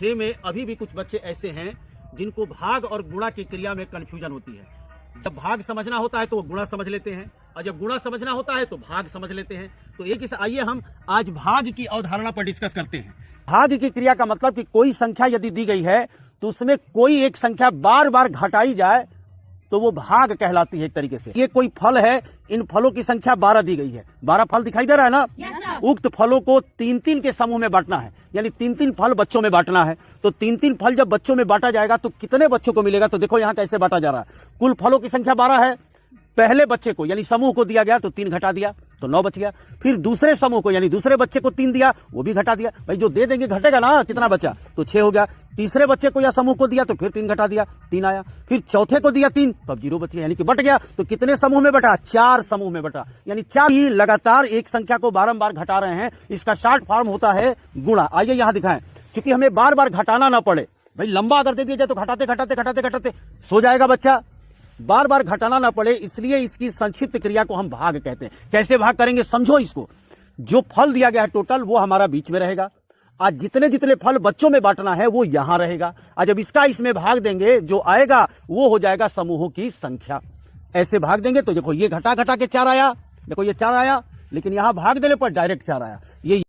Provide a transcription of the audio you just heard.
6 में अभी भी कुछ बच्चे ऐसे हैं जिनको भाग और गुणा की क्रिया में कंफ्यूजन होती है। जब भाग समझना होता है तो वो गुणा समझ लेते हैं, और जब गुणा समझना होता है तो भाग समझ लेते हैं। तो एक इस आइए हम आज भाग की अवधारणा पर डिस्कस करते हैं। भाग की क्रिया का मतलब कि कोई संख्या यदि दी गई है तो उसमें कोई एक संख्या बार बार घटाई जाए तो वो भाग कहलाती है। एक तरीके से ये कोई फल है, इन फलों की संख्या 12 दी गई है। 12 फल दिखाई दे रहा है ना? उक्त फलों को 3-3 के समूह में बांटना है, यानी 3-3 फल बच्चों में बांटना है। तो 3-3 फल जब बच्चों में बांटा जाएगा तो कितने बच्चों को मिलेगा? तो देखो यहाँ कैसे बांटा जा रहा है। कुल फलों की संख्या 12 है। पहले बच्चे को यानी समूह को दिया गया तो 3 घटा दिया तो 9 बच गया। फिर दूसरे समूह को यानी दूसरे बच्चे को 3 दिया, वो भी घटा दिया। भाई जो दे देंगे घटेगा ना, कितना बचा तो 6 हो गया। तीसरे बच्चे को या समूह को दिया तो फिर 3 घटा दिया, 3 आया। फिर चौथे को दिया 3 तो अब 0 बच गया, यानी कि बट गया। तो कितने समूह में बटा? 4 समूह में बटा, यानी 4 ही लगातार एक संख्या को बारंबार घटा रहे हैं। इसका शॉर्ट फॉर्म होता है गुणा। आइए यहां दिखाएं, क्योंकि हमें बार बार घटाना ना पड़े। भाई लंबा अगर दे दिया जाए तो घटाते घटाते घटाते घटाते सो जाएगा बच्चा, बार बार घटाना ना पड़े, इसलिए इसकी संक्षिप्त क्रिया को हम भाग कहते हैं। कैसे भाग करेंगे समझो इसको। जो फल दिया गया है टोटल वो हमारा बीच में रहेगा, आज जितने जितने फल बच्चों में बांटना है वो यहां रहेगा, और जब इसका इसमें भाग देंगे जो आएगा वो हो जाएगा समूहों की संख्या। ऐसे भाग देंगे तो देखो ये घटा घटा के 4 आया, देखो ये 4 आया, लेकिन यहां भाग देने पर डायरेक्ट 4 आया। ये